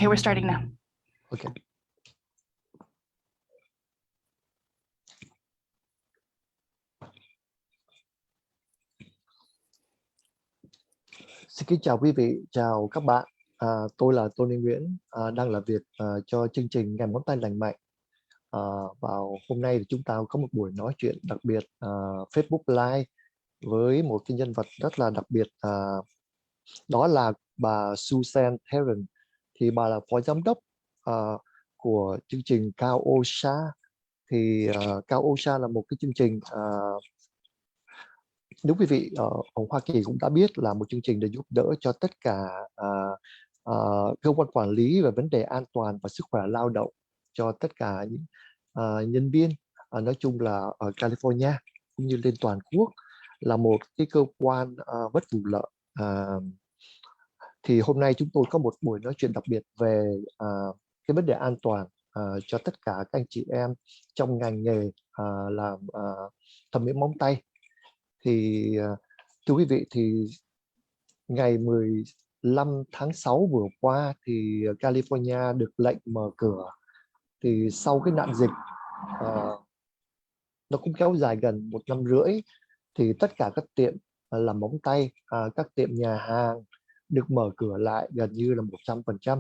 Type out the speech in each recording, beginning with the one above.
Okay, we're starting now. Okay. Xin kính chào quý vị, chào các bạn. Tôi là Tony Nguyễn, đang làm việc cho chương trình Ngày Móng Tay Lành Mạnh. Vào hôm nay thì chúng ta có một buổi nói chuyện đặc biệt Facebook Live với một cái nhân vật rất là đặc biệt, đó là bà Susan Theron. Thì bà là phó giám đốc của chương trình Cao Osha. Thì Cao Osha là một cái chương trình, nếu quý vị ở Hoa Kỳ cũng đã biết, là một chương trình để giúp đỡ cho tất cả cơ quan quản lý về vấn đề an toàn và sức khỏe lao động cho tất cả những nhân viên, nói chung là ở California cũng như lên toàn quốc, là một cái cơ quan bất vụ lợi. Thì hôm nay chúng tôi có một buổi nói chuyện đặc biệt về cái vấn đề an toàn cho tất cả các anh chị em trong ngành nghề làm thẩm mỹ móng tay. Thì thưa quý vị, thì ngày 15 tháng 6 vừa qua thì California được lệnh mở cửa. Thì sau cái nạn dịch nó cũng kéo dài gần 1 năm rưỡi, thì tất cả các tiệm làm móng tay, các tiệm nhà hàng được mở cửa lại gần như là 100%.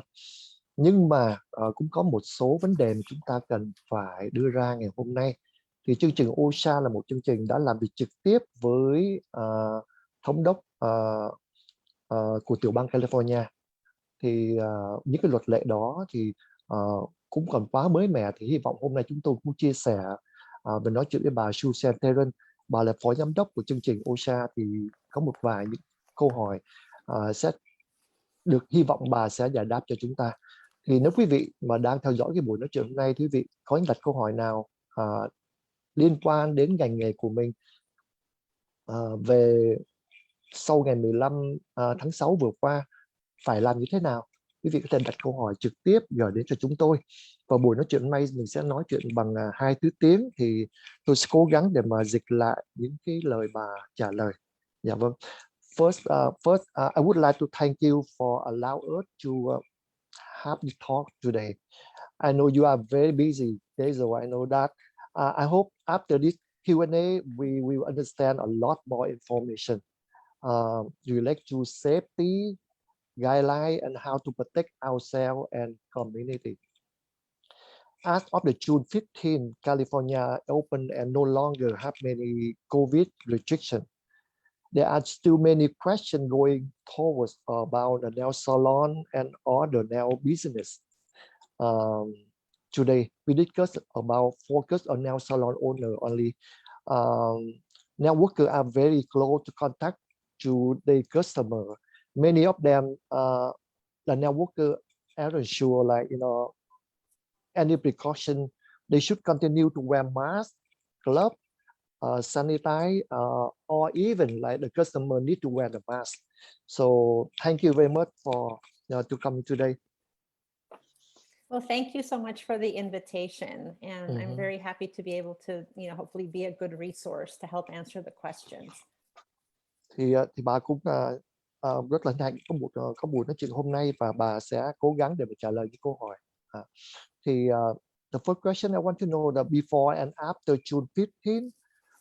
Nhưng mà cũng có một số vấn đề mà chúng ta cần phải đưa ra ngày hôm nay. Thì chương trình Osha là một chương trình đã làm việc trực tiếp với thống đốc của tiểu bang California. Thì những cái luật lệ đó thì cũng còn quá mới mẻ. Thì hy vọng hôm nay chúng tôi cũng chia sẻ và nói chuyện với bà Susan Theron. Bà là phó giám đốc của chương trình Osha. Thì có một vài những câu hỏi sẽ được, hy vọng bà sẽ giải đáp cho chúng ta. Thì nếu quý vị mà đang theo dõi cái buổi nói chuyện hôm nay, quý vị có những đặt câu hỏi nào liên quan đến ngành nghề của mình về sau ngày 15 tháng 6 vừa qua phải làm như thế nào, quý vị có thể đặt câu hỏi trực tiếp gửi đến cho chúng tôi. Và buổi nói chuyện hôm nay mình sẽ nói chuyện bằng 2 thứ tiếng, thì tôi sẽ cố gắng để mà dịch lại những cái lời bà trả lời. Dạ vâng. First, I would like to thank you for allowing us to have this talk today. I know you are very busy today, so I know that. I hope after this Q&A, we will understand a lot more information related to safety guidelines and how to protect ourselves and community. As of the June 15, California opened and no longer have many COVID restrictions. There are still many questions going towards about the nail salon and other nail business. Today, we discuss about focus on nail salon owner only. Nail workers are very close to contact to the customer. Many of them, the nail worker aren't sure, like, any precaution. They should continue to wear mask, gloves, sanitize, or even like the customer need to wear the mask. So thank you very much for to come today. Well, thank you so much for the invitation, and I'm very happy to be able to, hopefully be a good resource to help answer the questions. Thì bà cũng rất là hạnh có buổi nói chuyện hôm nay, và bà sẽ cố gắng để mà trả lời những câu hỏi. Thì the first question I want to know that before and after June 15,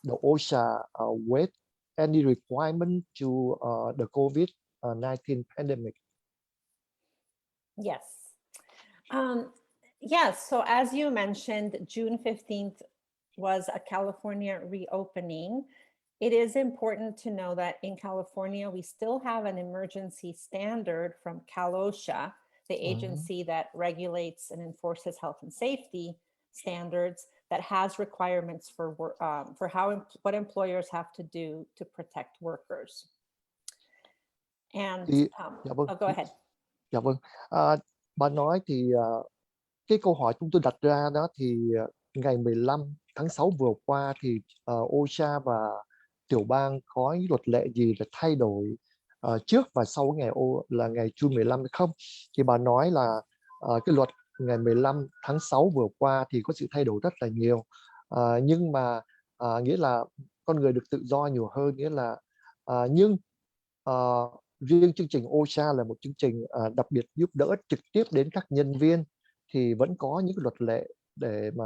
the OSHA with any requirement to the COVID-19 pandemic? Yes. Yes, so as you mentioned, June 15th was a California reopening. It is important to know that in California, we still have an emergency standard from CalOSHA, the agency that regulates and enforces health and safety standards, that has requirements for what employers have to do to protect workers. And go ahead. Dạ vâng. Bà nói thì cái câu hỏi chúng tôi đặt ra đó, thì ngày 15 tháng 6 vừa qua thì OSHA và tiểu bang có những luật lệ gì để thay đổi trước và sau ngày June 15 hay không? Thì bà nói là cái luật ngày 15 tháng 6 vừa qua thì có sự thay đổi rất là nhiều, nhưng mà nghĩa là con người được tự do nhiều hơn, nghĩa là nhưng riêng chương trình Osha là một chương trình đặc biệt giúp đỡ trực tiếp đến các nhân viên, thì vẫn có những luật lệ để mà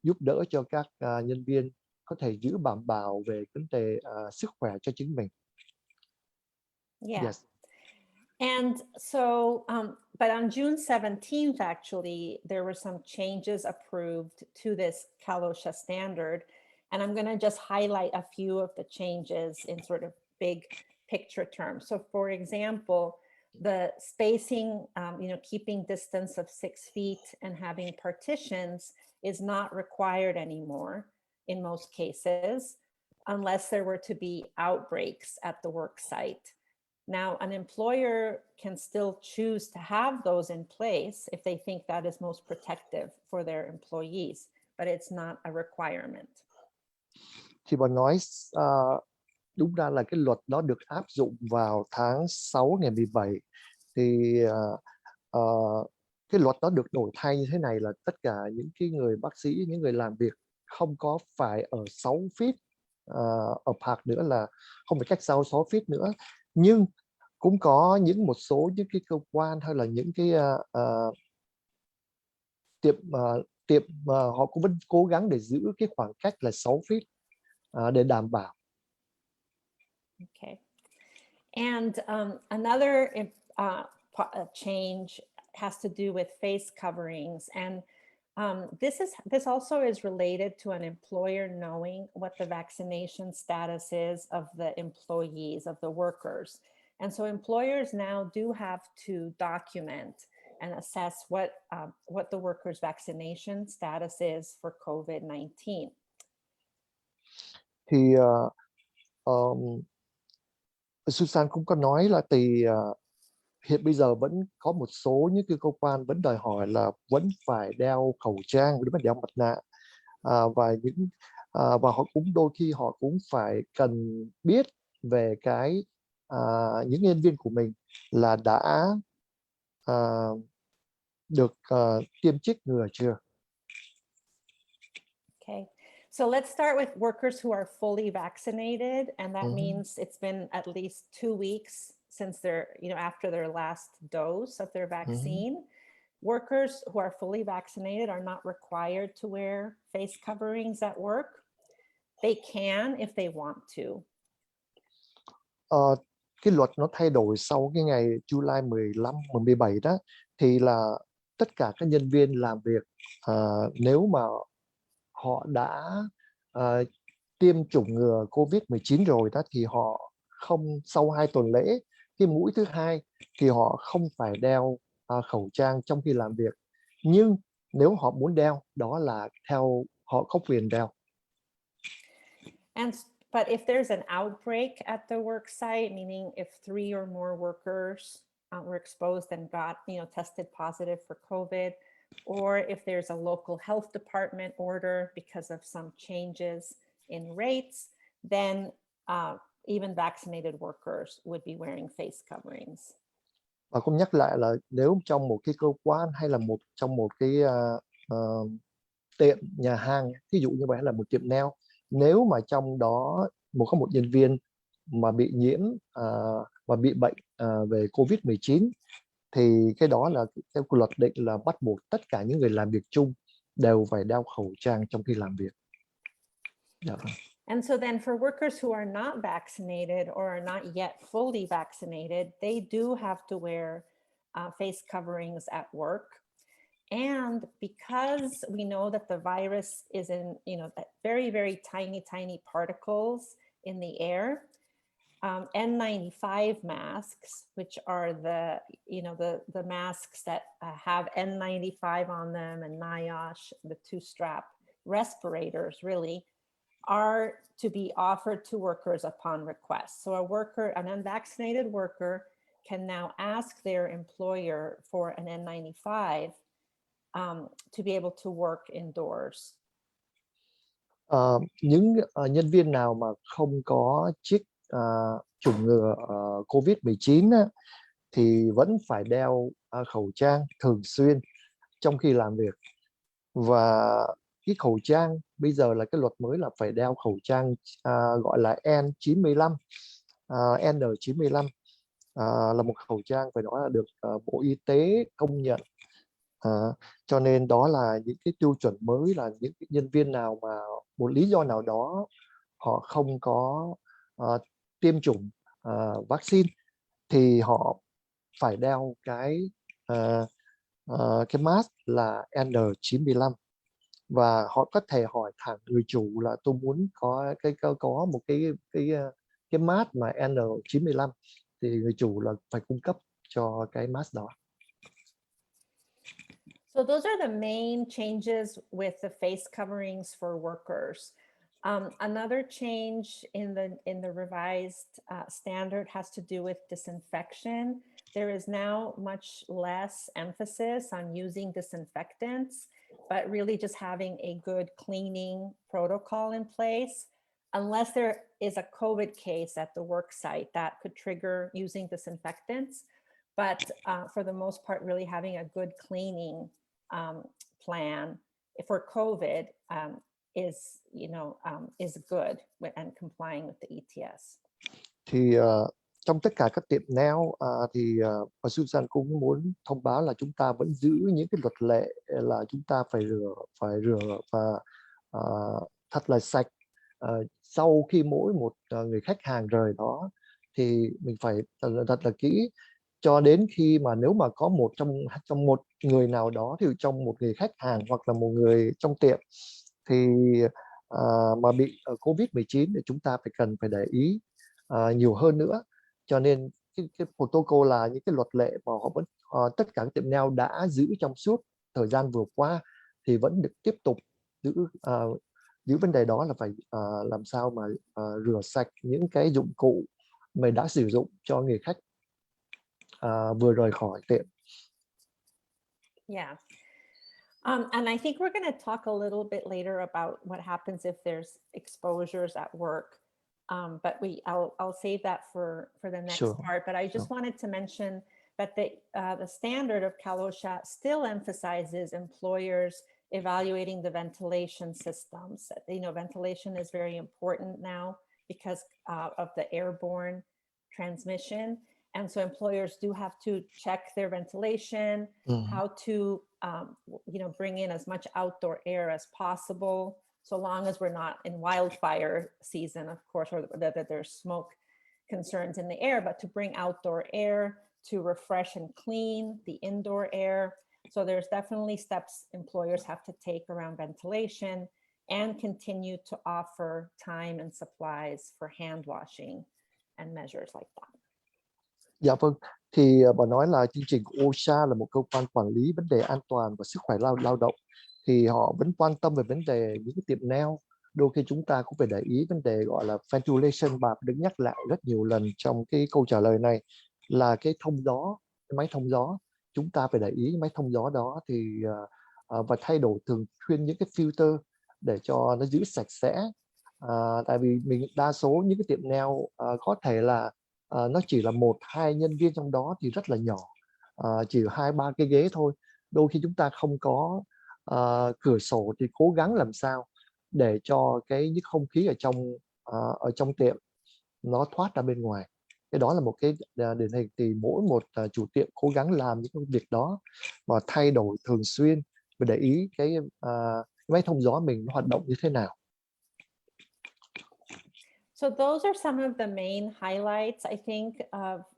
giúp đỡ cho các nhân viên có thể giữ đảm bảo về vấn đề sức khỏe cho chính mình. Yeah. Yes. And so, but on June 17th, actually, there were some changes approved to this CalOSHA standard. And I'm going to just highlight a few of the changes in sort of big picture terms. So for example, the spacing, keeping distance of 6 feet and having partitions is not required anymore in most cases, unless there were to be outbreaks at the work site. Now, an employer can still choose to have those in place if they think that is most protective for their employees, but it's not a requirement. Thì bà nói đúng ra là cái luật đó được áp dụng vào tháng 6 ngày 17. Thì cái luật đó được đổi thay như thế này là tất cả những cái người bác sĩ, những người làm việc không có phải ở 6 feet apart nữa, là không phải cách sau 6 feet nữa. Nhưng cũng có một số những cái cơ quan hay là những cái tiệm họ cũng vẫn cố gắng để giữ cái khoảng cách là 6 feet để đảm bảo. Okay. And another change has to do with face coverings. And this also is related to an employer knowing what the vaccination status is of the employees, of the workers. And so employers now do have to document and assess what the workers' vaccination status is for COVID-19. Thì Susan cũng có nói là hiện bây giờ vẫn có một số những cái cơ quan vẫn đòi hỏi là vẫn phải đeo khẩu trang, vẫn phải đeo mặt nạ, và họ cũng đôi khi họ cũng phải cần biết về những nhân viên của mình là đã được tiêm chích ngừa chưa. Okay. So let's start with workers who are fully vaccinated, and that means it's been at least 2 weeks since after their last dose of their vaccine. Workers who are fully vaccinated are not required to wear face coverings at work. They can if they want to. Cái luật nó thay đổi sau cái ngày July 15 và 17 đó, thì là tất cả các nhân viên làm việc nếu mà họ đã tiêm chủng ngừa COVID-19 rồi đó, thì họ không, sau 2 tuần lễ cái mũi thứ 2 thì họ không phải đeo khẩu trang trong khi làm việc. Nhưng nếu họ muốn đeo, đó là họ có quyền đeo. But if there's an outbreak at the work site, meaning if 3 or more workers were exposed and got, tested positive for COVID, or if there's a local health department order because of some changes in rates, then even vaccinated workers would be wearing face coverings. Và cũng nhắc lại là nếu trong một cái cơ quan hay là trong một cái tiệm nhà hàng, ví dụ như vậy, là một tiệm nail, nếu mà trong đó có một nhân viên mà bị nhiễm và bị bệnh về COVID-19, thì cái đó là theo luật định là bắt buộc tất cả những người làm việc chung đều phải đeo khẩu trang trong khi làm việc. Yeah. And so then for workers who are not vaccinated or are not yet fully vaccinated, they do have to wear face coverings at work. And because we know that the virus is in, very, very tiny particles in the air, N95 masks, which are the masks that have N95 on them, and NIOSH, the 2-strap respirators, really, are to be offered to workers upon request. So an unvaccinated worker can now ask their employer for an N95 to be able to work indoors. Những nhân viên nào mà không có chích chủng ngừa COVID-19 thì vẫn phải đeo khẩu trang thường xuyên trong khi làm việc. Và cái khẩu trang bây giờ là cái luật mới là phải đeo khẩu trang gọi là N95, N95. là một khẩu trang phải nói là được Bộ Y tế công nhận. À, cho nên đó là những cái tiêu chuẩn mới, là những cái nhân viên nào mà một lý do nào đó họ không có tiêm chủng vaccine thì họ phải đeo cái mask là N95, và họ có thể hỏi thẳng người chủ là tôi muốn có một cái mask mà N95, thì người chủ là phải cung cấp cho cái mask đó. So those are the main changes with the face coverings for workers. Another change in the revised standard has to do with disinfection. There is now much less emphasis on using disinfectants, but really just having a good cleaning protocol in place, unless there is a COVID case at the work site that could trigger using disinfectants. But for the most part, really having a good cleaning plan for COVID is good and complying with the ETS. Thì trong tất cả các tiệm nail bà Susan cũng muốn thông báo là chúng ta vẫn giữ những cái luật lệ là chúng ta phải rửa và thật là sạch. Sau khi mỗi một người khách hàng rời đó thì mình phải thật là kỹ, cho đến khi mà nếu mà có trong một người nào đó, thì trong một người khách hàng hoặc là một người trong tiệm thì mà bị COVID-19 thì chúng ta cần phải để ý nhiều hơn nữa. Cho nên cái protocol là những cái luật lệ mà họ vẫn tất cả các tiệm nail đã giữ trong suốt thời gian vừa qua thì vẫn được tiếp tục giữ vấn đề đó, là phải làm sao mà rửa sạch những cái dụng cụ mình đã sử dụng cho người khách vừa rời khỏi tiệm. Yeah. And I think we're going to talk a little bit later about what happens if there's exposures at work. But I'll save that for the next Sure. part. But I just wanted to mention that the standard of Cal OSHA still emphasizes employers evaluating the ventilation systems. Ventilation is very important now because of the airborne transmission. And so employers do have to check their ventilation, how to bring in as much outdoor air as possible, so long as we're not in wildfire season, of course, or that there's smoke concerns in the air, but to bring outdoor air to refresh and clean the indoor air. So there's definitely steps employers have to take around ventilation, and continue to offer time and supplies for hand washing and measures like that. Dạ vâng, thì bà nói là chương trình của Osha là một cơ quan quản lý vấn đề an toàn và sức khỏe lao động, thì họ vẫn quan tâm về vấn đề những cái tiệm nail. Đôi khi chúng ta cũng phải để ý vấn đề gọi là ventilation, bà đứng nhắc lại rất nhiều lần trong cái câu trả lời này, là cái thông gió, cái máy thông gió. Chúng ta phải để ý máy thông gió đó thì và thay đổi thường xuyên những cái filter để cho nó giữ sạch sẽ. Tại vì mình đa số những cái tiệm nail có thể là nó chỉ là 1-2 nhân viên trong đó thì rất là nhỏ, chỉ 2-3 cái ghế thôi. Đôi khi chúng ta không có cửa sổ thì cố gắng làm sao để cho những không khí ở trong tiệm nó thoát ra bên ngoài. Cái đó là một cái điển hình, thì mỗi một chủ tiệm cố gắng làm những công việc đó và thay đổi thường xuyên, và để ý cái máy thông gió mình nó hoạt động như thế nào. So those are some of the main highlights, I think,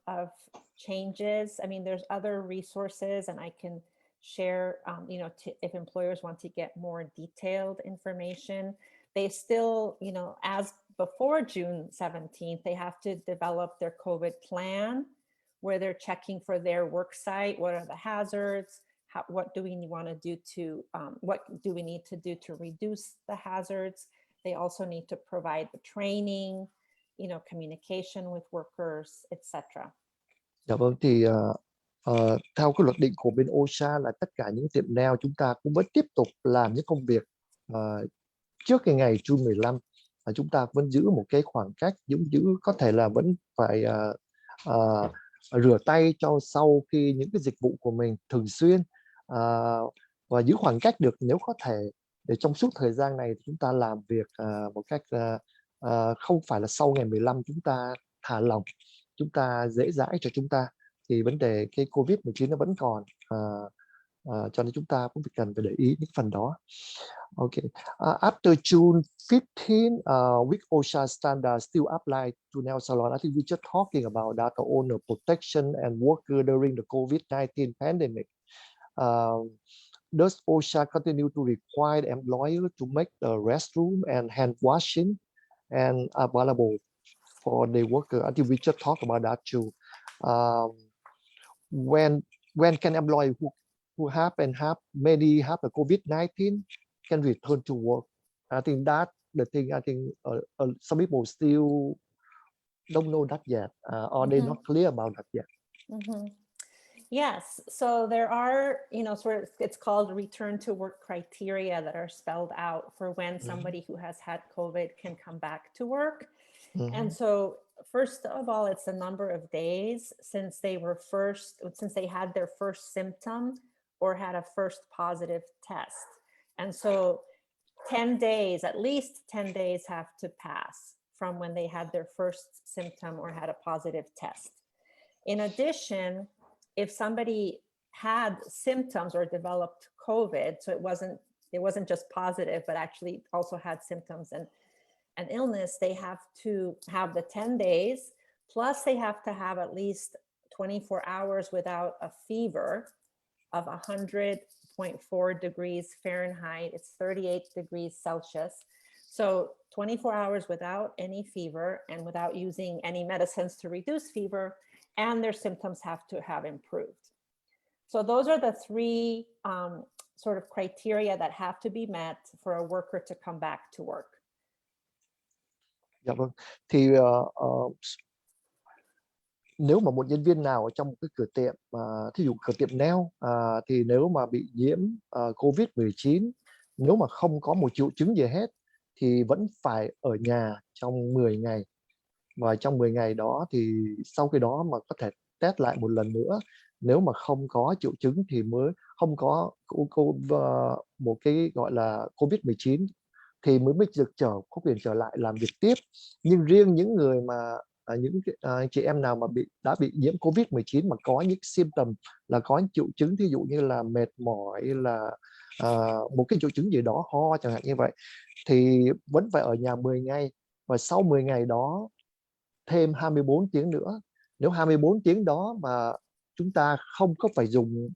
of changes. I mean, there's other resources, and I can share, if employers want to get more detailed information. They still, as before June 17th, they have to develop their COVID plan, where they're checking for their work site. What are the hazards? What do we want to do what do we need to do to reduce the hazards? They also need to provide the training, communication with workers, etc. Dạ vâng, thì theo cái luật định của bên Osha là tất cả những tiệm nail chúng ta cũng vẫn tiếp tục làm những công việc trước cái ngày June 15. Chúng ta vẫn giữ một cái khoảng cách, giữ có thể là vẫn phải rửa tay cho sau khi những cái dịch vụ của mình thường xuyên, và giữ khoảng cách được nếu có thể, để trong suốt thời gian này chúng ta làm việc một cách không phải là sau ngày 15 chúng ta thả lỏng, chúng ta dễ dãi cho chúng ta, thì vấn đề cái COVID-19 nó vẫn còn, cho nên chúng ta cũng cần phải để ý những phần đó. Okay. After June 15, with OSHA standards still apply to nail salon, I think we're just talking about that, the owner protection and worker during the COVID-19 pandemic. Does OSHA continue to require the employer to make the restroom and hand washing and available for the worker? I think we just talked about that too. When can employee who have maybe have the COVID-19 can return to work? I think that the thing. I think some people still don't know that yet, or they're not clear about that yet. Yes, so there are, it's called return to work criteria that are spelled out for when somebody who has had COVID can come back to work. And so first of all, it's the number of days since they had their first symptom or had a first positive test. And so 10 days, at least 10 days have to pass from when they had their first symptom or had a positive test. In addition, if somebody had symptoms or developed COVID, so it wasn't just positive, but actually also had symptoms and an illness, they have to have the 10 days, plus they have to have at least 24 hours without a fever of 100.4 degrees Fahrenheit. It's 38 degrees Celsius. So 24 hours without any fever and without using any medicines to reduce fever, and their symptoms have to have improved. So those are the three sort of criteria that have to be met for a worker to come back to work. Dạ vâng. Thì nếu mà một nhân viên nào ở trong một cái cửa tiệm, thí dụ cửa tiệm nail, thì nếu mà bị nhiễm COVID-19, nếu mà không có một triệu chứng gì hết thì vẫn phải ở nhà trong 10 ngày. Và trong 10 ngày đó thì sau khi đó mà có thể test lại một lần nữa. Nếu mà không có triệu chứng thì mới không có một cái gọi là COVID-19 thì mới được có quyền trở lại làm việc tiếp. Nhưng riêng những người mà những chị em nào mà đã bị nhiễm COVID-19 mà có những symptom là có những triệu chứng, thí dụ như là mệt mỏi, là một cái triệu chứng gì đó, ho chẳng hạn như vậy, thì vẫn phải ở nhà 10 ngày. Và sau 10 ngày đó thêm 24 tiếng nữa. Nếu 24 tiếng đó mà chúng ta không có phải dùng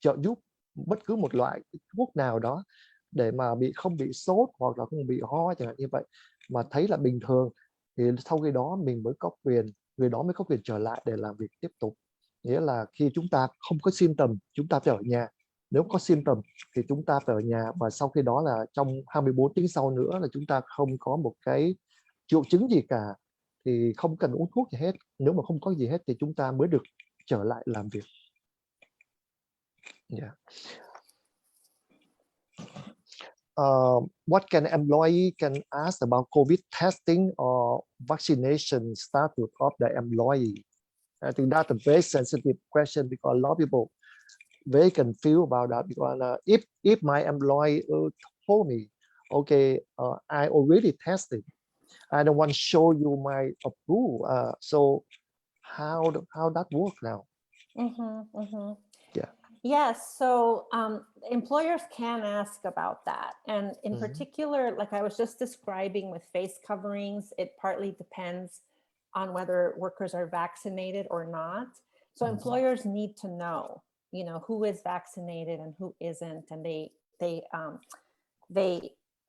trợ giúp bất cứ một loại thuốc nào đó để mà không bị sốt hoặc là không bị ho chẳng hạn như vậy, mà thấy là bình thường, thì sau khi đó người đó mới có quyền trở lại để làm việc tiếp tục. Nghĩa là khi chúng ta không có symptom, chúng ta phải ở nhà. Nếu có symptom thì chúng ta phải ở nhà, và sau khi đó là trong 24 tiếng sau nữa là chúng ta không có một cái triệu chứng gì cả thì không cần uống thuốc gì hết. Nếu mà không có gì hết thì chúng ta mới được trở lại làm việc. Yeah. What can employee can ask about COVID testing or vaccination status of the employee? I think that's a very sensitive question because a lot of people very confused about that. Because if my employee told me, okay, I already tested, I don't want to show you my approval. So how that work now? Yeah. Yes, so employers can ask about that. And in particular, like I was just describing with face coverings, it partly depends on whether workers are vaccinated or not. So employers need to know, who is vaccinated and who isn't. And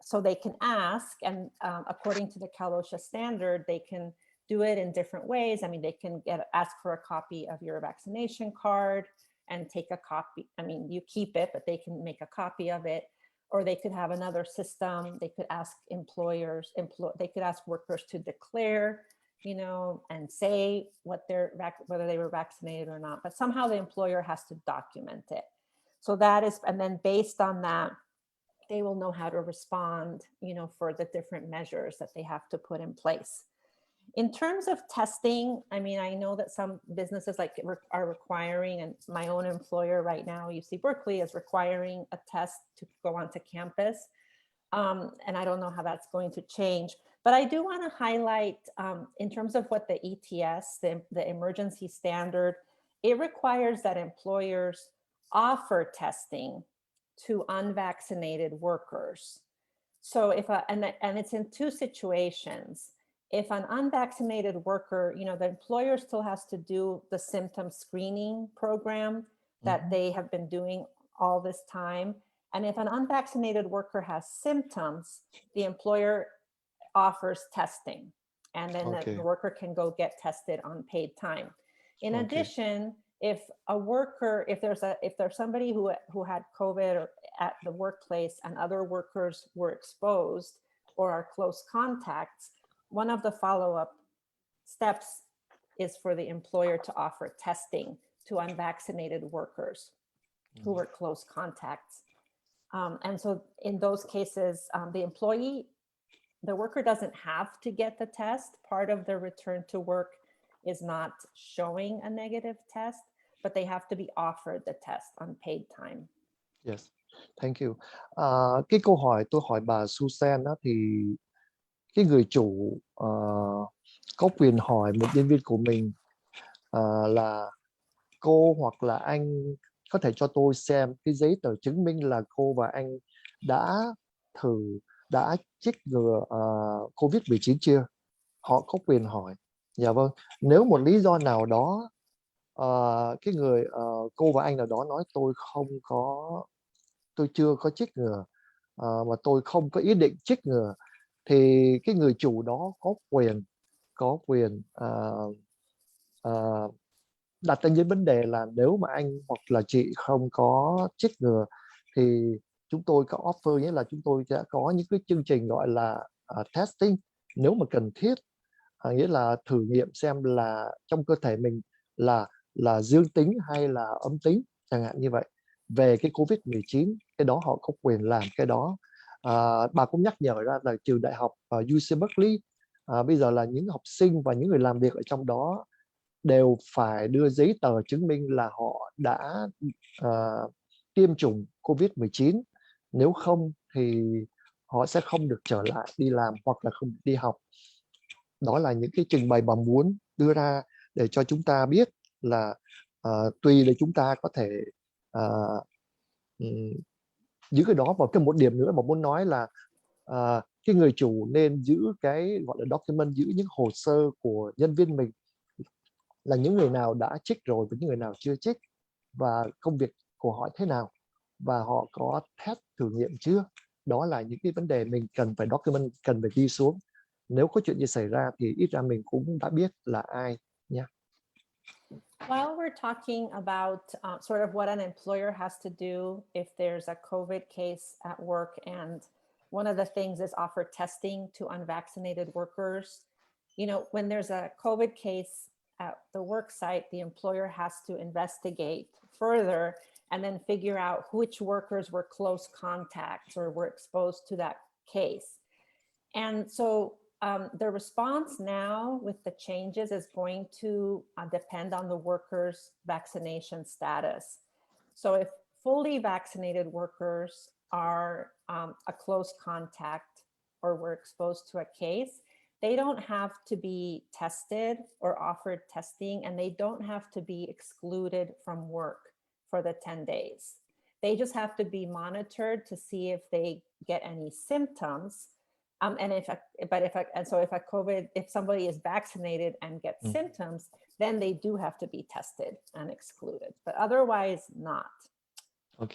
so they can ask, and according to the OSHA standard, they can do it in different ways. I mean, they can ask for a copy of your vaccination card and take a copy. I mean, you keep it, but they can make a copy of it. Or they could have another system. They could ask they could ask workers to declare, and say whether they were vaccinated or not. But somehow the employer has to document it. So that is, and then based on that, they will know how to respond, for the different measures that they have to put in place. In terms of testing, I mean, I know that some businesses are requiring, and my own employer right now, UC Berkeley, is requiring a test to go onto campus. And I don't know how that's going to change. But I do want to highlight in terms of what the ETS, the emergency standard, it requires that employers offer testing to unvaccinated workers. So and it's in two situations. If an unvaccinated worker, the employer still has to do the symptom screening program that they have been doing all this time. And if an unvaccinated worker has symptoms, the employer offers testing, and then the worker can go get tested on paid time. In addition, if there's somebody who had COVID at the workplace and other workers were exposed or are close contacts, one of the follow-up steps is for the employer to offer testing to unvaccinated workers who were close contacts. And so in those cases, the worker doesn't have to get the test. Part of their return to work is not showing a negative test, but they have to be offered the test on paid time. Yes, thank you. Cái câu hỏi tôi hỏi bà Susan đó, thì cái người chủ có quyền hỏi một nhân viên của mình là cô hoặc là anh có thể cho tôi xem cái giấy tờ chứng minh là cô và anh đã chích ngừa COVID-19 chưa? Họ có quyền hỏi. Dạ vâng. Nếu một lý do nào đó cái người cô và anh nào đó nói tôi chưa có chích ngừa mà tôi không có ý định chích ngừa, thì cái người chủ đó có quyền đặt ra những vấn đề là nếu mà anh hoặc là chị không có chích ngừa thì chúng tôi có offer, nghĩa là chúng tôi sẽ có những cái chương trình gọi là testing nếu mà cần thiết, nghĩa là thử nghiệm xem là trong cơ thể mình là dương tính hay là âm tính chẳng hạn như vậy về cái COVID-19. Cái đó họ có quyền làm cái đó. Bà cũng nhắc nhở ra là trường đại học UC Berkeley bây giờ là những học sinh và những người làm việc ở trong đó đều phải đưa giấy tờ chứng minh là họ đã tiêm chủng COVID-19. Nếu không thì họ sẽ không được trở lại đi làm hoặc là không được đi học. Đó là những cái trình bày mà muốn đưa ra để cho chúng ta biết là tùy để chúng ta có thể giữ cái đó. Và cái một điểm nữa mà muốn nói là cái người chủ nên giữ cái gọi là document, giữ những hồ sơ của nhân viên mình là những người nào đã chích rồi và những người nào chưa chích, và công việc của họ thế nào, và họ có test thử nghiệm chưa. Đó là những cái vấn đề mình cần phải document, cần phải ghi xuống. Nếu có chuyện gì xảy ra thì ít ra mình cũng đã biết là ai nha. While we're talking about sort of what an employer has to do if there's a COVID case at work, and one of the things is offer testing to unvaccinated workers. When there's a COVID case at the work site, the employer has to investigate further and then figure out which workers were close contacts or were exposed to that case. And so the response now with the changes is going to depend on the worker's vaccination status. So if fully vaccinated workers are a close contact or were exposed to a case, they don't have to be tested or offered testing, and they don't have to be excluded from work for the 10 days. They just have to be monitored to see if they get any symptoms. If somebody is vaccinated and gets symptoms, then they do have to be tested and excluded, but otherwise not. Ok.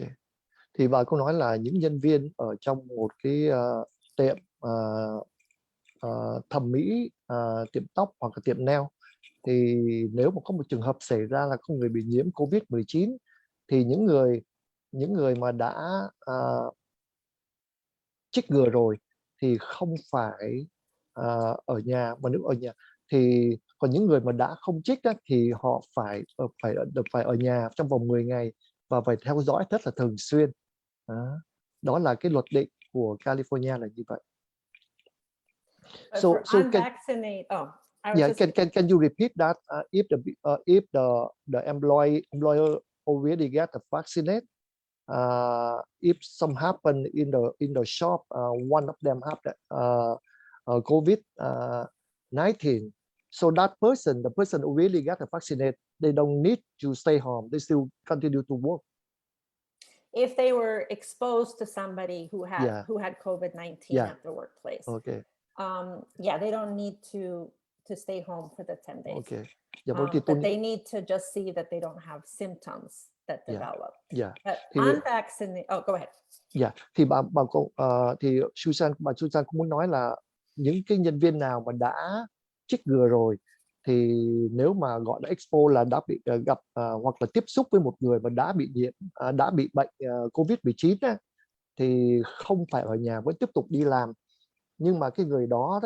Thì bà có nói là những nhân viên ở trong một cái tiệm thẩm mỹ, tiệm tóc hoặc là tiệm nail, thì nếu mà có một trường hợp xảy ra là có người bị nhiễm COVID-19 thì những người mà đã chích ngừa rồi thì không phải ở nhà, mà nếu ở nhà thì còn những người mà đã không chích á, thì họ phải ở nhà trong vòng 10 ngày và phải theo dõi rất là thường xuyên. Đó là cái luật định của California là như vậy. So unvaccinated. Can you repeat that? If the employer already get the vaccinate, if some happen in the shop, one of them have that COVID-19. So that person, the person who really got vaccinated, they don't need to stay home. They still continue to work. If they were exposed to somebody who had COVID-19 Yeah. at the workplace. Okay. Yeah, they don't need to stay home for the 10 days. Okay. Dạ vâng, thì But they need to just see that they don't have symptoms that develop. Yeah. But Thì unvaccinated, go ahead. Yeah, thì thì bà Susan cũng muốn nói là những cái nhân viên nào mà đã chích ngừa rồi thì nếu mà gọi là expo là đã bị gặp hoặc là tiếp xúc với một người mà đã bị nhiễm đã bị bệnh COVID-19 á, thì không phải ở nhà, vẫn tiếp tục đi làm. Nhưng mà cái người đó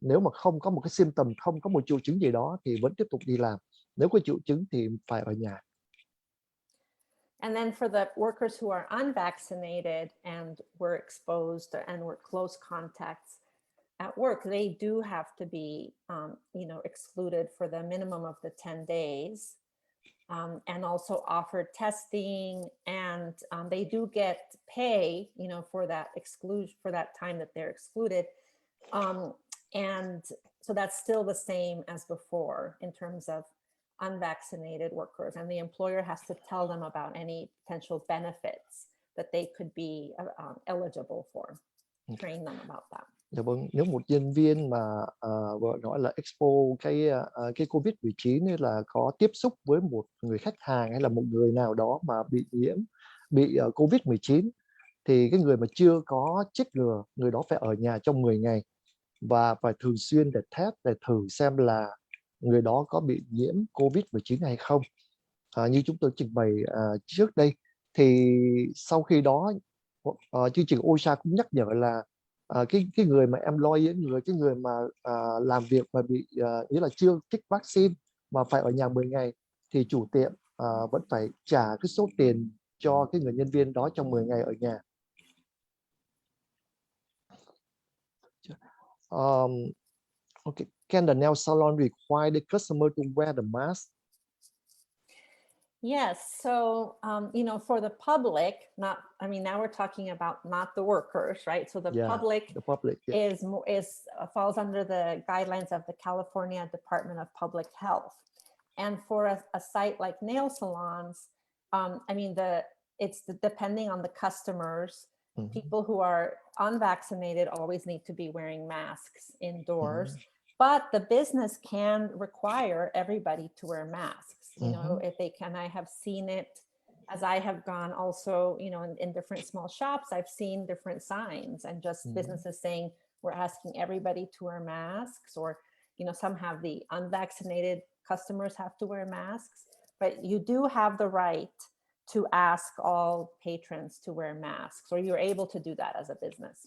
nếu mà không có một cái symptom, không có một triệu chứng gì đó thì vẫn tiếp tục đi làm. Nếu có triệu chứng thì phải ở nhà. And then for the workers who are unvaccinated and were exposed and were close contacts at work, they do have to be, excluded for the minimum of the 10 days, and also offered testing, and they do get pay, for that exclusion, for that time that they're excluded. And so that's still the same as before in terms of unvaccinated workers, and the employer has to tell them about any potential benefits that they could be eligible for, train them about that. Dạ vâng, nếu một nhân viên mà gọi là expo cái COVID-19 hay là có tiếp xúc với một người khách hàng hay là một người nào đó mà bị nhiễm COVID-19 thì cái người mà chưa có chích ngừa, người đó phải ở nhà trong 10 ngày và phải thường xuyên để test để thử xem là người đó có bị nhiễm COVID-19 hay không. Như chúng tôi trình bày trước đây thì sau khi đó chương trình Osha cũng nhắc nhở là cái người mà employee, cái người mà làm việc mà bị nghĩa là chưa chích vaccine mà phải ở nhà 10 ngày thì chủ tiệm vẫn phải trả cái số tiền cho cái người nhân viên đó trong 10 ngày ở nhà. Okay. Can the nail salon require the customer to wear the mask? Yes. So, for the public, now we're talking about not the workers, right? So the public falls under the guidelines of the California Department of Public Health. And for a site like nail salons, it's depending on the customers. Mm-hmm. People who are unvaccinated always need to be wearing masks indoors. Mm-hmm. But the business can require everybody to wear masks, if they can. I have seen it as I have gone also, in different small shops. I've seen different signs and just businesses saying, we're asking everybody to wear masks, or, some have the unvaccinated customers have to wear masks, but you do have the right to ask all patrons to wear masks, or you're able to do that as a business.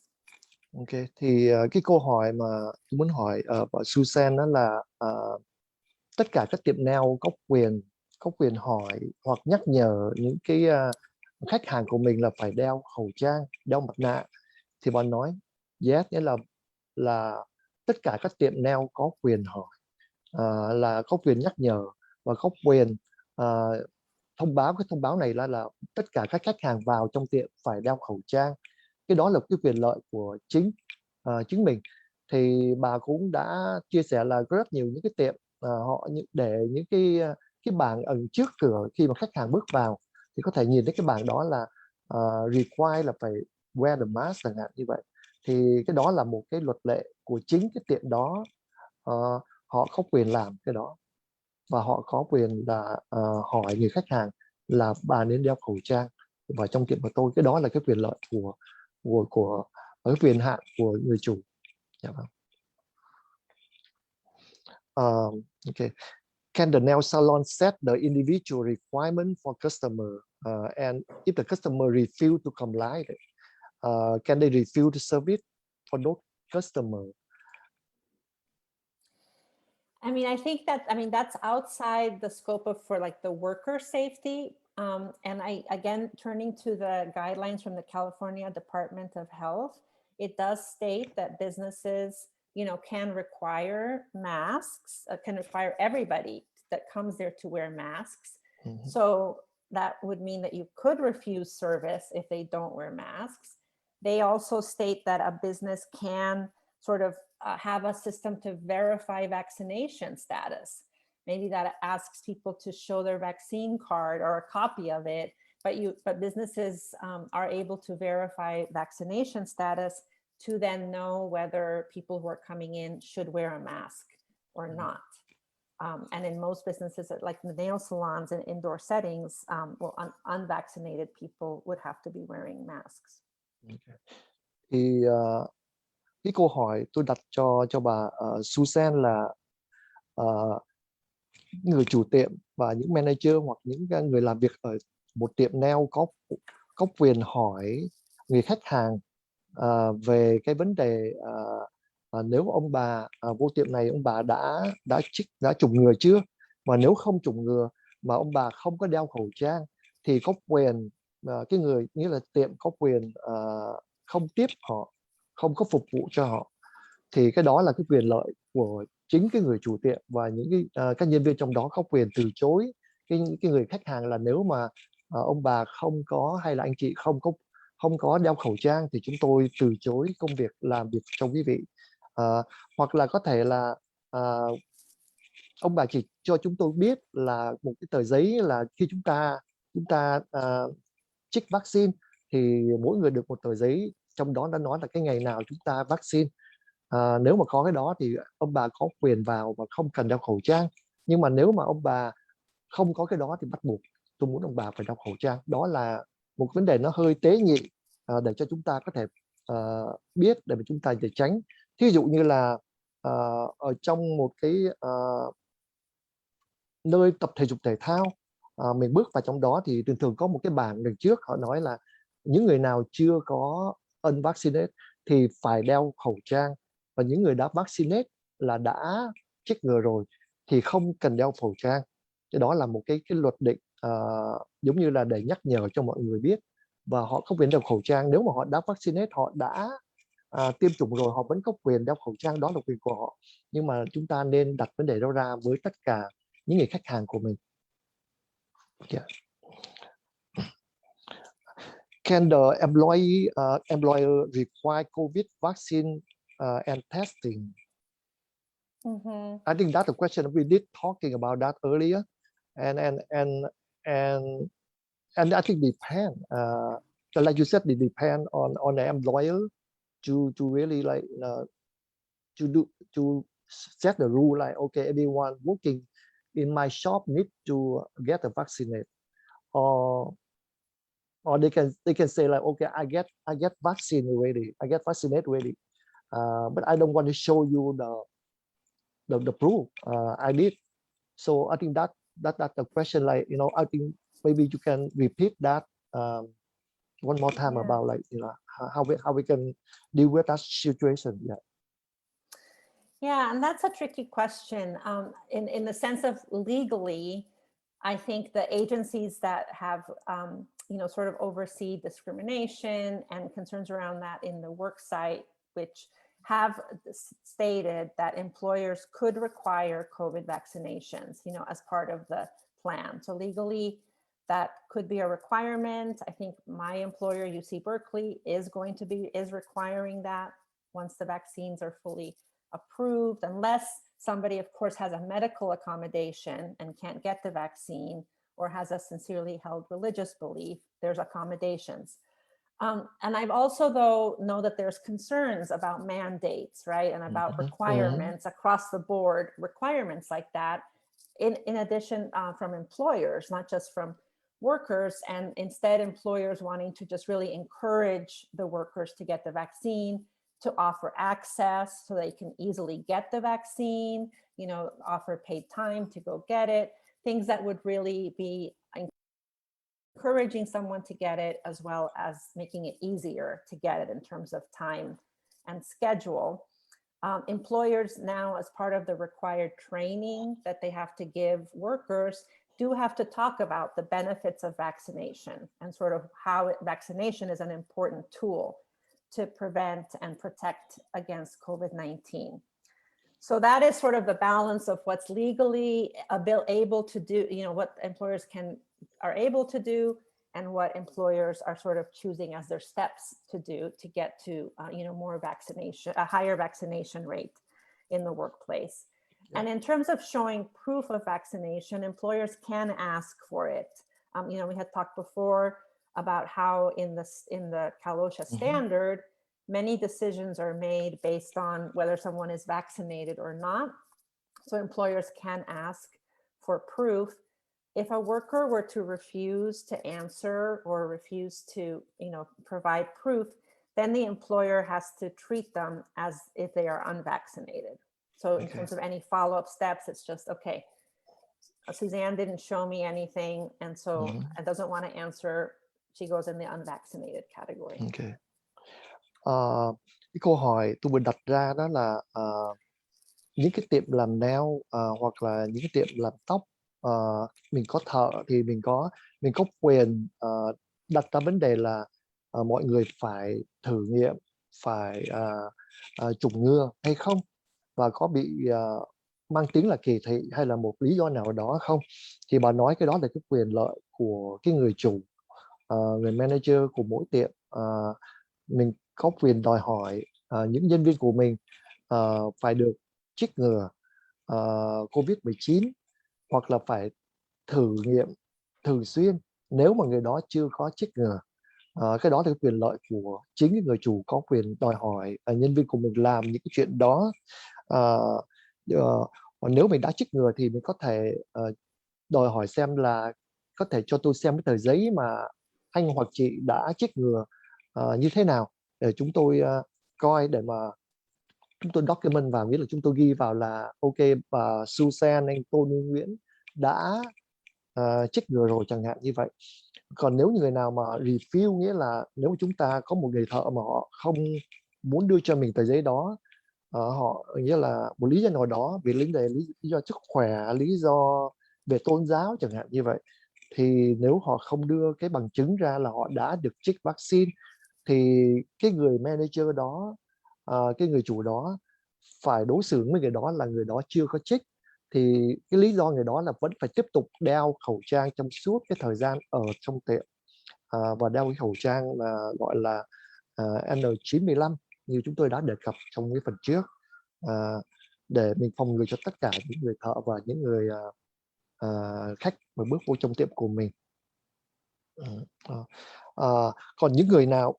Ok, thì cái câu hỏi mà tôi muốn hỏi bà Susan đó là tất cả các tiệm nail có quyền hỏi hoặc nhắc nhở những cái khách hàng của mình là phải đeo khẩu trang, đeo mặt nạ. Thì bà nói yes, nghĩa là tất cả các tiệm nail có quyền hỏi, là có quyền nhắc nhở và có quyền thông báo. Cái thông báo này là tất cả các khách hàng vào trong tiệm phải đeo khẩu trang. Cái đó là cái quyền lợi của chính mình. Thì bà cũng đã chia sẻ là có rất nhiều những cái tiệm họ để những cái bảng ẩn trước cửa khi mà khách hàng bước vào thì có thể nhìn thấy cái bảng đó là require là phải wear the mask chẳng hạn như vậy. Thì cái đó là một cái luật lệ của chính cái tiệm đó, họ có quyền làm cái đó và họ có quyền là hỏi người khách hàng là bà nên đeo khẩu trang vào trong tiệm của tôi. Cái đó là cái quyền lợi của cái quyền hạn của người chủ. Dạ vâng. Okay. Can the nail salon set the individual requirement for customer, and if the customer refuse to comply, can they refuse the service for those customer? I think that's outside the scope of for like the worker safety. And again, turning to the guidelines from the California Department of Health, it does state that businesses, can require masks, can require everybody that comes there to wear masks. Mm-hmm. So that would mean that you could refuse service if they don't wear masks. They also state that a business can sort of have a system to verify vaccination status. Maybe that asks people to show their vaccine card or a copy of it, but businesses are able to verify vaccination status to then know whether people who are coming in should wear a mask or not. And in most businesses, like the nail salons and indoor settings, unvaccinated people would have to be wearing masks. Okay. Thì cái câu hỏi tôi đặt cho bà Susan là người chủ tiệm và những manager hoặc những người làm việc ở một tiệm nail có quyền hỏi người khách hàng về cái vấn đề nếu ông bà vô tiệm này ông bà đã chủng ngừa chưa, và nếu không chủng ngừa mà ông bà không có đeo khẩu trang thì có quyền cái người nghĩa là tiệm có quyền không tiếp họ, không có phục vụ cho họ. Thì cái đó là cái quyền lợi của chính cái người chủ tiệm, và những các nhân viên trong đó có quyền từ chối cái người khách hàng là nếu mà ông bà không có, hay là anh chị không có đeo khẩu trang thì chúng tôi từ chối công việc làm việc cho quý vị. Hoặc là có thể là ông bà chỉ cho chúng tôi biết là một cái tờ giấy là khi chúng ta chích vaccine thì mỗi người được một tờ giấy, trong đó đã nói là cái ngày nào chúng ta vaccine. Nếu mà có cái đó thì ông bà có quyền vào và không cần đeo khẩu trang. Nhưng mà nếu mà ông bà không có cái đó thì bắt buộc tôi muốn ông bà phải đeo khẩu trang. Đó là một vấn đề nó hơi tế nhị để cho chúng ta có thể biết, để mà chúng ta để tránh. Thí dụ như là ở trong một cái nơi tập thể dục thể thao, mình bước vào trong đó thì thường thường có một cái bảng đằng trước họ nói là những người nào chưa có unvaccinated thì phải đeo khẩu trang, và những người đã vaccinate là đã chích ngừa rồi thì không cần đeo khẩu trang. Cái đó là một cái luật định giống như là để nhắc nhở cho mọi người biết, và họ không quyền đeo khẩu trang. Nếu mà họ đã vaccinate, họ đã tiêm chủng rồi, họ vẫn có quyền đeo khẩu trang, đó là quyền của họ. Nhưng mà chúng ta nên đặt vấn đề đó ra với tất cả những người khách hàng của mình. Yeah. Can the employer require COVID vaccine and testing? Mm-hmm. I think that's a question we did talking about that earlier, and I think depend. Like you said, it depend on the employer to really like to set the rule, like okay, everyone working in my shop need to get a vaccine, or they can say like okay, I get vaccine already, I get vaccinated already, but I don't want to show you the proof I did. So I think that's the question, like I think maybe you can repeat that one more time. Yeah. About like how we can deal with that situation. Yeah, and that's a tricky question. In the sense of legally, I think the agencies that have sort of oversee discrimination and concerns around that in the work site, which have stated that employers could require COVID vaccinations, as part of the plan. So legally, that could be a requirement. I think my employer, UC Berkeley, is requiring that once the vaccines are fully approved, unless somebody, of course, has a medical accommodation and can't get the vaccine, or has a sincerely held religious belief, there's accommodations. And I've also, though, know that there's concerns about mandates, right? And about requirements across the board, requirements like that, in addition from employers, not just from workers, and instead employers wanting to just really encourage the workers to get the vaccine, to offer access so they can easily get the vaccine, offer paid time to go get it, things that would really be encouraging someone to get it, as well as making it easier to get it in terms of time and schedule. Employers now, as part of the required training that they have to give workers, do have to talk about the benefits of vaccination and sort of how vaccination is an important tool to prevent and protect against COVID-19. So that is sort of the balance of what's legally able to do, what employers are able to do, and what employers are sort of choosing as their steps to do to get to, more vaccination, a higher vaccination rate in the workplace. Yeah. And in terms of showing proof of vaccination, employers can ask for it. We had talked before about how in the Kalosha standard, many decisions are made based on whether someone is vaccinated or not. So employers can ask for proof. If a worker were to refuse to answer or refuse to, provide proof, then the employer has to treat them as if they are unvaccinated. So in terms of any follow-up steps, it's just, okay, Suzanne didn't show me anything, and so it doesn't want to answer. She goes in the unvaccinated category. Okay. Cái câu hỏi tôi vừa đặt ra đó là những cái tiệm làm nail hoặc là những cái tiệm làm tóc, mình có thợ thì mình có quyền đặt ra vấn đề là mọi người phải thử nghiệm, phải chủng ngừa hay không, và có bị mang tính là kỳ thị hay là một lý do nào đó không. Thì bà nói cái đó là cái quyền lợi của cái người chủ, người manager của mỗi tiệm. Mình có quyền đòi hỏi những nhân viên của mình phải được chích ngừa COVID-19 hoặc là phải thử nghiệm thường xuyên nếu mà người đó chưa có chích ngừa. Cái đó là quyền lợi của chính cái người chủ, có quyền đòi hỏi nhân viên của mình làm những cái chuyện đó. Còn nếu mình đã chích ngừa thì mình có thể đòi hỏi xem là có thể cho tôi xem cái tờ giấy mà anh hoặc chị đã chích ngừa như thế nào, để chúng tôi coi, để mà chúng tôi document vào, nghĩa là chúng tôi ghi vào là ok, bà Susan, anh Tony, Nguyễn đã chích ngừa rồi chẳng hạn như vậy. Còn nếu như người nào mà refuse, nghĩa là nếu chúng ta có một người thợ mà họ không muốn đưa cho mình tờ giấy đó, họ nghĩa là một lý do nào đó, vì lý do sức khỏe, lý do về tôn giáo chẳng hạn như vậy, thì nếu họ không đưa cái bằng chứng ra là họ đã được chích vaccine, thì cái người manager đó, cái người chủ đó phải đối xử với người đó là người đó chưa có chích. Thì cái lý do người đó là vẫn phải tiếp tục đeo khẩu trang trong suốt cái thời gian ở trong tiệm, và đeo cái khẩu trang là gọi là N95 như chúng tôi đã đề cập trong cái phần trước, để mình phòng ngừa cho tất cả những người thợ và những người khách mà bước vô trong tiệm của mình. Còn những người nào,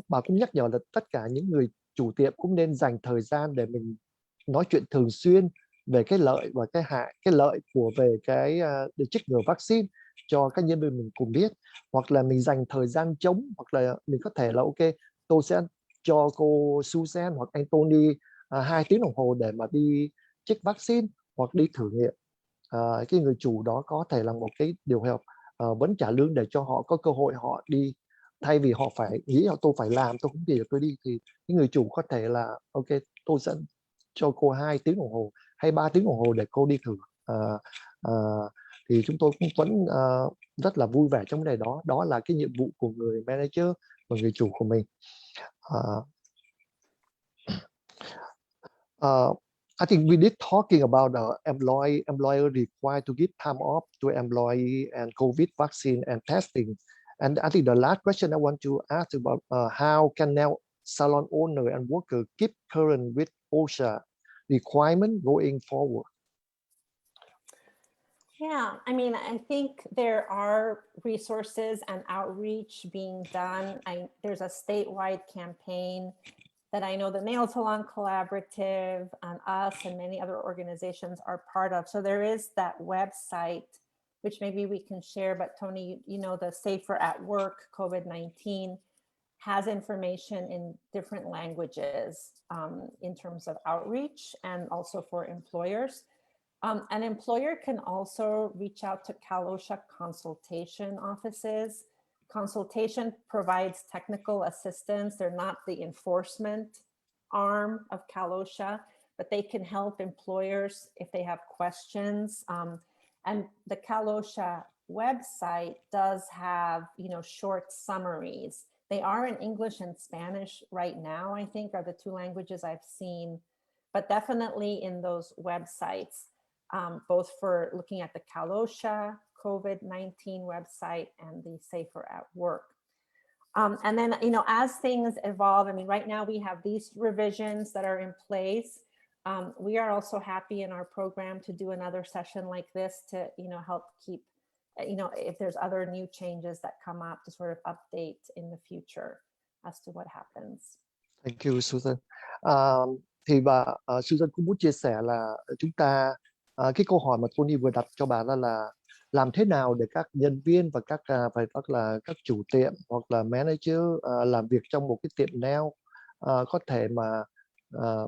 bà cũng nhắc nhở là tất cả những người chủ tiệm cũng nên dành thời gian để mình nói chuyện thường xuyên về cái lợi và cái hại. Cái lợi về cái để chích ngừa vaccine cho các nhân viên mình cùng biết, hoặc là mình dành thời gian trống, hoặc là mình có thể là ok, tôi sẽ cho cô Susan hoặc anh Tony 2 tiếng đồng hồ để mà đi chích vaccine hoặc đi thử nghiệm. Cái người chủ đó có thể là một cái điều hợp vẫn trả lương để cho họ có cơ hội họ đi, thay vì họ phải nghĩ là tôi phải làm, tôi không gì để tôi đi, thì cái người chủ có thể là ok, tôi sẽ cho cô 2 tiếng đồng hồ hay 3 tiếng đồng hồ để cô đi thử. Thì chúng tôi cũng vẫn rất là vui vẻ trong vấn đề đó. Đó là cái nhiệm vụ của người manager và người chủ của mình. I think we did talking about employer required to give time off to employee and COVID vaccine and testing. And I think the last question I want to ask about how can now salon owner and worker keep current with Osha requirement going forward? Yeah, I mean, I think there are resources and outreach being done. There's a statewide campaign that I know the Nail Salon Collaborative and us and many other organizations are part of. So there is that website, which maybe we can share, but Tony, the Safer at Work COVID-19 has information in different languages in terms of outreach and also for employers. An employer can also reach out to Kalosha consultation offices. Consultation provides technical assistance. They're not the enforcement arm of Kalosha, but they can help employers if they have questions. And the Kalosha website does have, short summaries. They are in English and Spanish right now, I think, are the two languages I've seen, but definitely in those websites, both for looking at the Kalosha COVID-19 website and the Safer at Work. And then, as things evolve, I mean, right now we have these revisions that are in place. We are also happy in our program to do another session like this to, help keep, if there's other new changes that come up, to sort of update in the future as to what happens. Thank you, Susan. Thì bà Susan cũng muốn chia sẻ là chúng ta cái câu hỏi mà Tony vừa đặt cho bà là làm thế nào để các nhân viên và các chủ tiệm hoặc là manager làm việc trong một cái tiệm nail có thể mà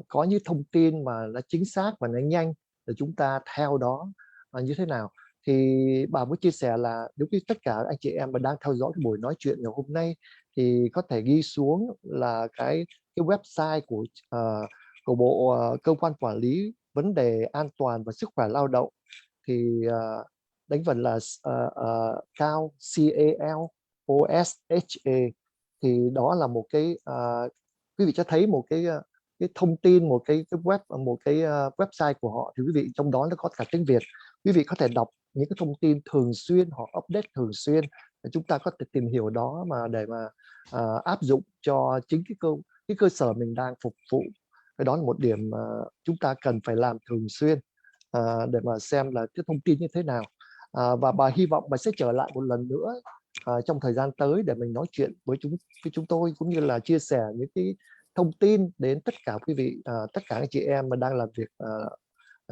có những thông tin mà nó chính xác và nó nhanh để chúng ta theo đó như thế nào. Thì bà muốn chia sẻ là nếu như tất cả anh chị em mà đang theo dõi cái buổi nói chuyện ngày hôm nay thì có thể ghi xuống là cái website của bộ cơ quan quản lý vấn đề an toàn và sức khỏe lao động, thì đánh vần là CALOSHA. Thì đó là một cái quý vị cho thấy một cái thông tin, một cái website của họ, thì quý vị trong đó nó có cả tiếng Việt. Quý vị có thể đọc những cái thông tin thường xuyên, họ update thường xuyên, chúng ta có thể tìm hiểu đó mà để mà áp dụng cho chính cái cơ sở mình đang phục vụ. Cái đó là một điểm mà chúng ta cần phải làm thường xuyên để mà xem là cái thông tin như thế nào. Và bà hy vọng bà sẽ trở lại một lần nữa trong thời gian tới để mình nói chuyện với chúng tôi, cũng như là chia sẻ những cái thông tin đến tất cả quý vị, tất cả anh chị em mà đang làm việc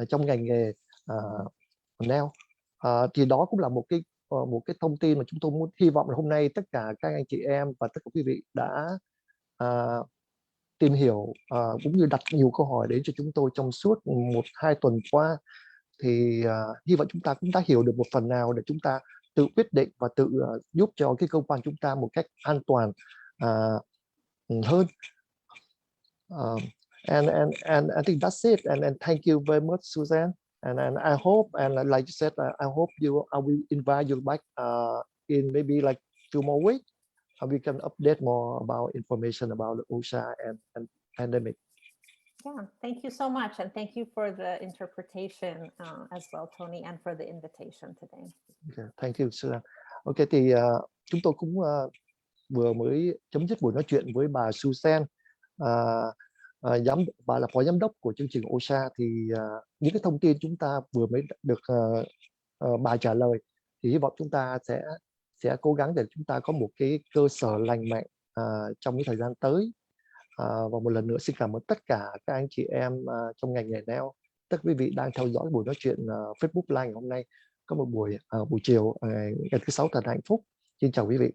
trong ngành nghề nail. Thì đó cũng là một cái thông tin mà chúng tôi muốn, hy vọng là hôm nay tất cả các anh chị em và tất cả quý vị đã tìm hiểu cũng như đặt nhiều câu hỏi đến cho chúng tôi trong suốt 1-2 tuần qua. Thì hy vọng chúng ta cũng đã hiểu được một phần nào để chúng ta tự quyết định và tự giúp cho cái cơ quan chúng ta một cách an toàn hơn. And I think that's it. And thank you very much, Suzanne. And I hope, and like you said, I hope I will invite you back in maybe like 2 more weeks. We can update more about information about the Osha and pandemic. Yeah, thank you so much. And thank you for the interpretation as well, Tony, and for the invitation today. Okay, thank you, Suzanne. Ok, thì chúng tôi cũng vừa mới chấm dứt buổi nói chuyện với bà Suzanne. Bà là phó giám đốc của chương trình Osha. Thì những cái thông tin chúng ta vừa mới được bà trả lời, thì hy vọng chúng ta sẽ cố gắng để chúng ta có một cái cơ sở lành mạnh trong cái thời gian tới. Và một lần nữa xin cảm ơn tất cả các anh chị em trong ngành nghề nail, tất cả quý vị đang theo dõi buổi nói chuyện Facebook Live ngày hôm nay. Có một buổi chiều ngày thứ Sáu thật hạnh phúc. Xin chào quý vị.